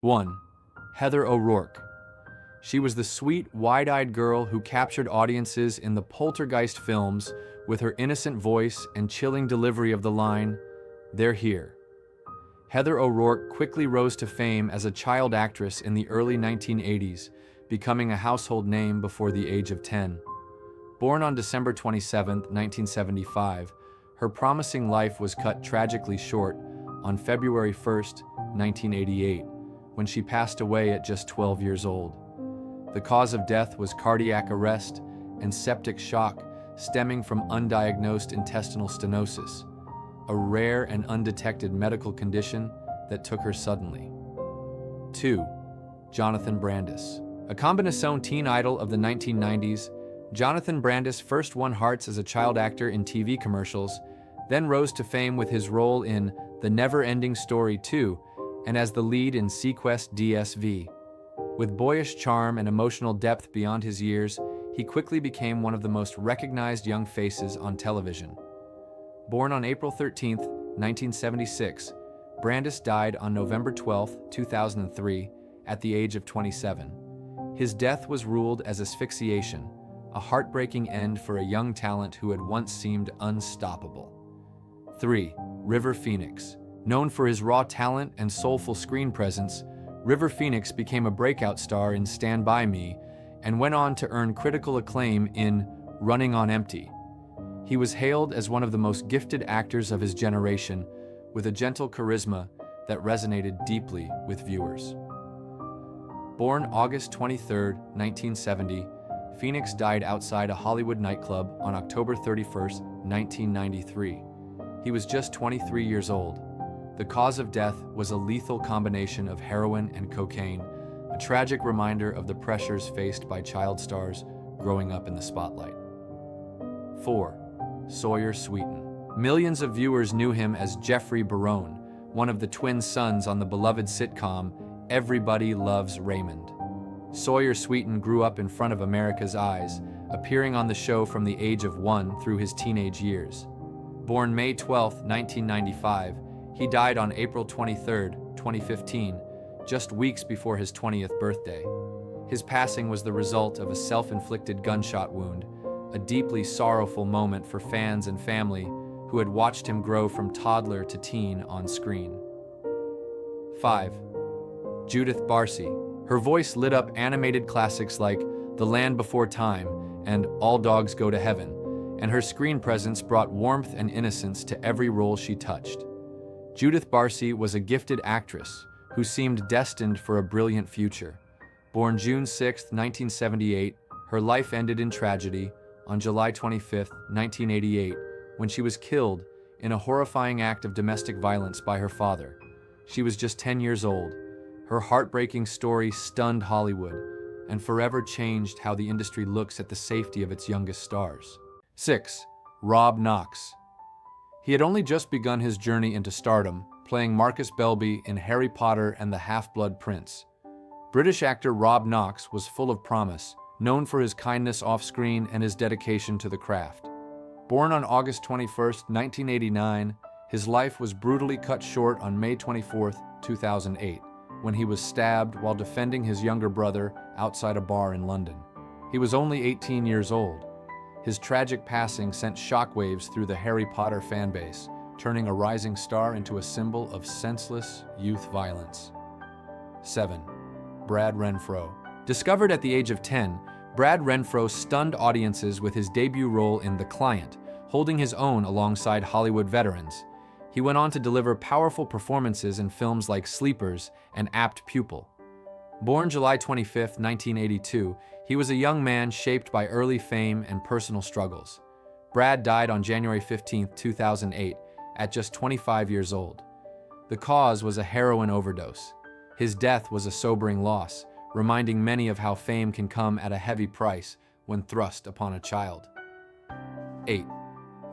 1. Heather O'Rourke. She was the sweet, wide-eyed girl who captured audiences in the Poltergeist films with her innocent voice and chilling delivery of the line, "They're here." Heather O'Rourke quickly rose to fame as a child actress in the early 1980s, becoming a household name before the age of 10. Born on December 27, 1975, her promising life was cut tragically short on February 1, 1988, when she passed away at just 12 years old. The cause of death was cardiac arrest and septic shock stemming from undiagnosed intestinal stenosis, a rare and undetected medical condition that took her suddenly. 2. Jonathan Brandis. A combination teen idol of the 1990s, Jonathan Brandis first won hearts as a child actor in TV commercials, then rose to fame with his role in The Never-Ending Story 2 and as the lead in seaQuest DSV. With boyish charm and emotional depth beyond his years, he quickly became one of the most recognized young faces on television. Born on April 13, 1976, Brandis died on November 12, 2003, at the age of 27. His death was ruled as asphyxiation, a heartbreaking end for a young talent who had once seemed unstoppable. 3. River Phoenix. Known for his raw talent and soulful screen presence, River Phoenix became a breakout star in Stand By Me and went on to earn critical acclaim in Running on Empty. He was hailed as one of the most gifted actors of his generation, with a gentle charisma that resonated deeply with viewers. Born August 23, 1970, Phoenix died outside a Hollywood nightclub on October 31, 1993. He was just 23 years old. The cause of death was a lethal combination of heroin and cocaine, a tragic reminder of the pressures faced by child stars growing up in the spotlight. 4. Sawyer Sweeten. Millions of viewers knew him as Jeffrey Barone, one of the twin sons on the beloved sitcom Everybody Loves Raymond. Sawyer Sweeten grew up in front of America's eyes, appearing on the show from the age of 1 through his teenage years. Born May 12, 1995, he died on April 23, 2015, just weeks before his 20th birthday. His passing was the result of a self-inflicted gunshot wound, a deeply sorrowful moment for fans and family who had watched him grow from toddler to teen on screen. 5. Judith Barcy. Her voice lit up animated classics like The Land Before Time and All Dogs Go to Heaven, and her screen presence brought warmth and innocence to every role she touched. Judith Barcy was a gifted actress who seemed destined for a brilliant future. Born June 6, 1978, her life ended in tragedy on July 25, 1988, when she was killed in a horrifying act of domestic violence by her father. She was just 10 years old. Her heartbreaking story stunned Hollywood and forever changed how the industry looks at the safety of its youngest stars. 6. Rob Knox. He had only just begun his journey into stardom, playing Marcus Belby in Harry Potter and the Half-Blood Prince. British actor Rob Knox was full of promise, known for his kindness off-screen and his dedication to the craft. Born on August 21, 1989, his life was brutally cut short on May 24, 2008, when he was stabbed while defending his younger brother outside a bar in London. He was only 18 years old. His tragic passing sent shockwaves through the Harry Potter fanbase, turning a rising star into a symbol of senseless youth violence. 7. Brad Renfro. Discovered at the age of 10, Brad Renfro stunned audiences with his debut role in The Client, holding his own alongside Hollywood veterans. He went on to deliver powerful performances in films like Sleepers and Apt Pupil. Born July 25, 1982, he was a young man shaped by early fame and personal struggles. Brad died on January 15, 2008, at just 25 years old. The cause was a heroin overdose. His death was a sobering loss, reminding many of how fame can come at a heavy price when thrust upon a child. 8.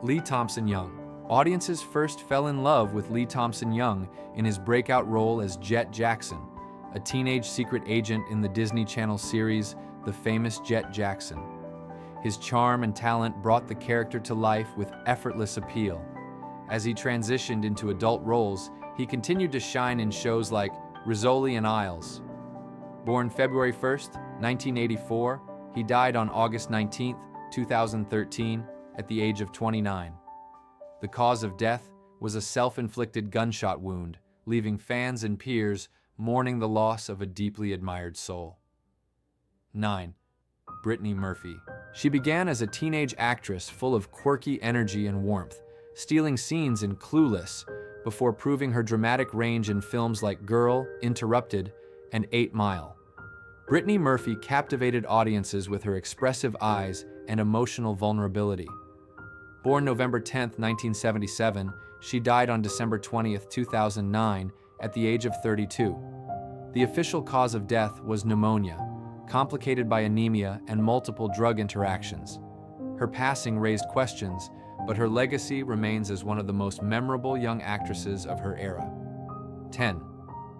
Lee Thompson-Young. Audiences first fell in love with Lee Thompson-Young in his breakout role as Jet Jackson, a teenage secret agent in the Disney Channel series The Famous Jet Jackson. His charm and talent brought the character to life with effortless appeal. As he transitioned into adult roles, he continued to shine in shows like Rizzoli and Isles. Born February 1st, 1984, he died on August 19th, 2013, at the age of 29. The cause of death was a self-inflicted gunshot wound, leaving fans and peers mourning the loss of a deeply admired soul. 9. Brittany Murphy. She began as a teenage actress full of quirky energy and warmth, stealing scenes in Clueless before proving her dramatic range in films like Girl, Interrupted, and 8 Mile. Brittany Murphy captivated audiences with her expressive eyes and emotional vulnerability. Born November 10, 1977, she died on December 20, 2009, at the age of 32. The official cause of death was pneumonia, complicated by anemia and multiple drug interactions. Her passing raised questions, but her legacy remains as one of the most memorable young actresses of her era. 10.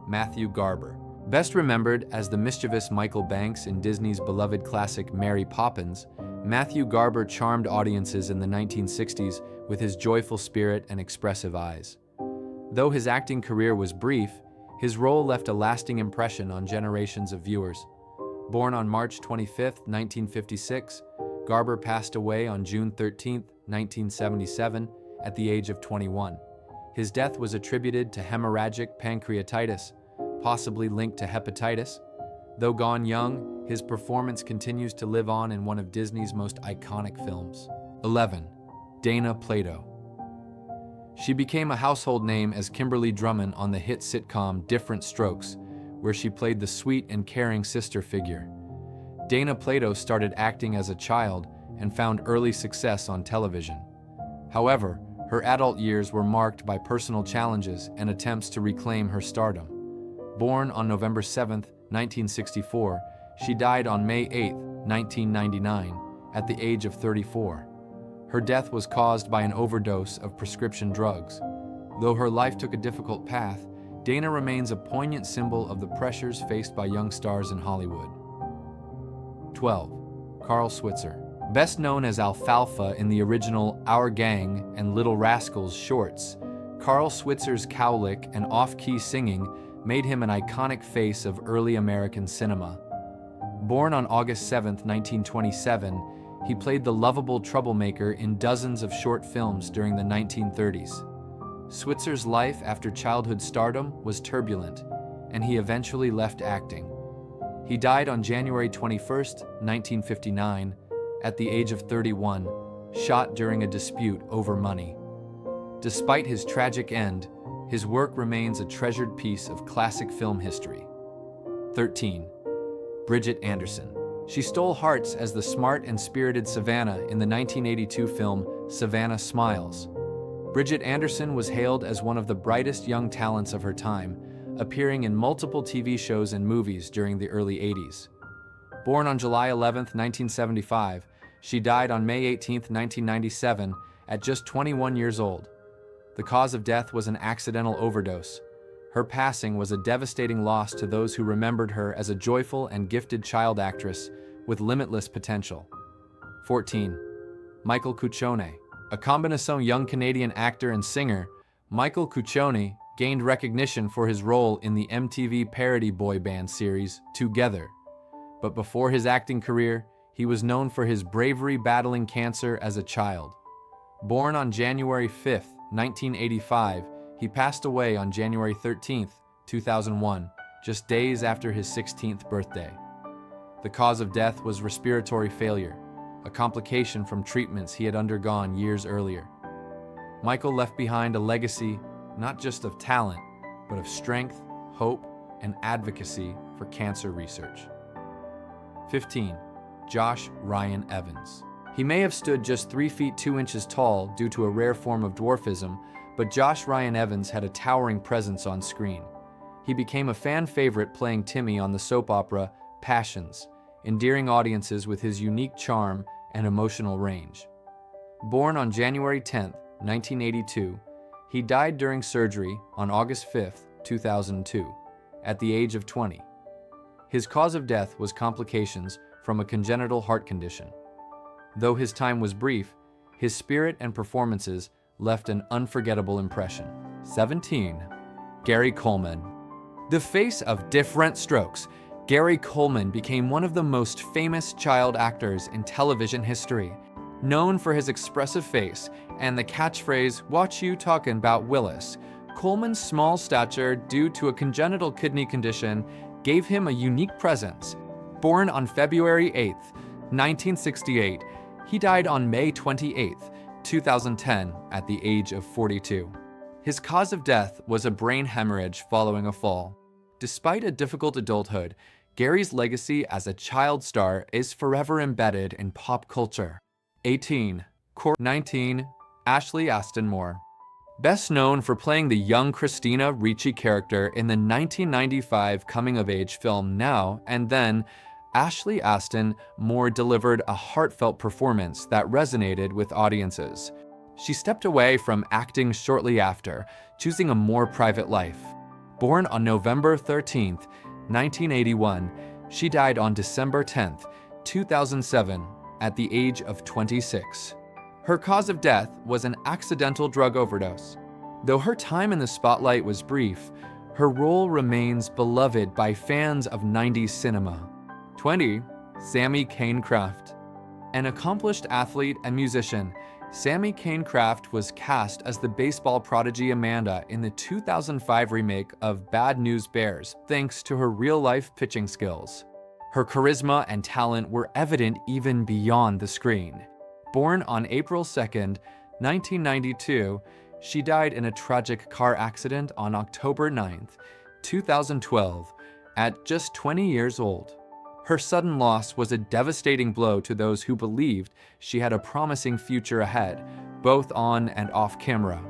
Matthew Garber. Best remembered as the mischievous Michael Banks in Disney's beloved classic Mary Poppins, Matthew Garber charmed audiences in the 1960s with his joyful spirit and expressive eyes. Though his acting career was brief, his role left a lasting impression on generations of viewers. Born on March 25, 1956, Garber passed away on June 13, 1977, at the age of 21. His death was attributed to hemorrhagic pancreatitis, possibly linked to hepatitis. Though gone young, his performance continues to live on in one of Disney's most iconic films. 11. Dana Plato. She became a household name as Kimberly Drummond on the hit sitcom Diff'rent Strokes, where she played the sweet and caring sister figure. Dana Plato started acting as a child and found early success on television. However, her adult years were marked by personal challenges and attempts to reclaim her stardom. Born on November 7, 1964, she died on May 8, 1999, at the age of 34. Her death was caused by an overdose of prescription drugs. Though her life took a difficult path, Dana remains a poignant symbol of the pressures faced by young stars in Hollywood. 12. Carl Switzer. Best known as Alfalfa in the original Our Gang and Little Rascals shorts, Carl Switzer's cowlick and off-key singing made him an iconic face of early American cinema. Born on August 7, 1927, he played the lovable troublemaker in dozens of short films during the 1930s. Switzer's life after childhood stardom was turbulent, and he eventually left acting. He died on January 21, 1959, at the age of 31, shot during a dispute over money. Despite his tragic end, his work remains a treasured piece of classic film history. 13. Bridget Anderson. She stole hearts as the smart and spirited Savannah in the 1982 film Savannah Smiles. Bridget Anderson was hailed as one of the brightest young talents of her time, appearing in multiple TV shows and movies during the early 80s. Born on July 11, 1975, she died on May 18, 1997, at just 21 years old. The cause of death was an accidental overdose. Her passing was a devastating loss to those who remembered her as a joyful and gifted child actress with limitless potential. 14. Michael Cuccione. A combination young Canadian actor and singer, Michael Cuccione gained recognition for his role in the MTV parody boy band series Together. But before his acting career, he was known for his bravery battling cancer as a child. Born on January 5, 1985, he passed away on January 13, 2001, just days after his 16th birthday. The cause of death was respiratory failure, a complication from treatments he had undergone years earlier. Michael left behind a legacy not just of talent, but of strength, hope, and advocacy for cancer research. 15. Josh Ryan Evans. He may have stood just 3 feet 2 inches tall due to a rare form of dwarfism, but Josh Ryan Evans had a towering presence on screen. He became a fan favorite playing Timmy on the soap opera Passions, endearing audiences with his unique charm and emotional range. Born on January 10, 1982, he died during surgery on August 5, 2002, at the age of 20. His cause of death was complications from a congenital heart condition. Though his time was brief, his spirit and performances left an unforgettable impression. 17. Gary Coleman. The face of different strokes, Gary Coleman became one of the most famous child actors in television history. Known for his expressive face and the catchphrase, "Watch you talkin' 'bout Willis," Coleman's small stature due to a congenital kidney condition gave him a unique presence. Born on February 8, 1968, he died on May 28, 2010, at the age of 42. His cause of death was a brain hemorrhage following a fall. Despite a difficult adulthood, Gary's legacy as a child star is forever embedded in pop culture. 18. 19. Ashley Aston Moore. Best known for playing the young Christina Ricci character in the 1995 coming-of-age film Now and Then, Ashley Aston Moore delivered a heartfelt performance that resonated with audiences. She stepped away from acting shortly after, choosing a more private life. Born on November 13, 1981, she died on December 10, 2007, at the age of 26. Her cause of death was an accidental drug overdose. Though her time in the spotlight was brief, her role remains beloved by fans of 90s cinema. 20. Sammy Cain-Craft. An accomplished athlete and musician, Sammy Cain-Craft was cast as the baseball prodigy Amanda in the 2005 remake of Bad News Bears, thanks to her real-life pitching skills. Her charisma and talent were evident even beyond the screen. Born on April 2, 1992, she died in a tragic car accident on October 9, 2012, at just 20 years old. Her sudden loss was a devastating blow to those who believed she had a promising future ahead, both on and off camera.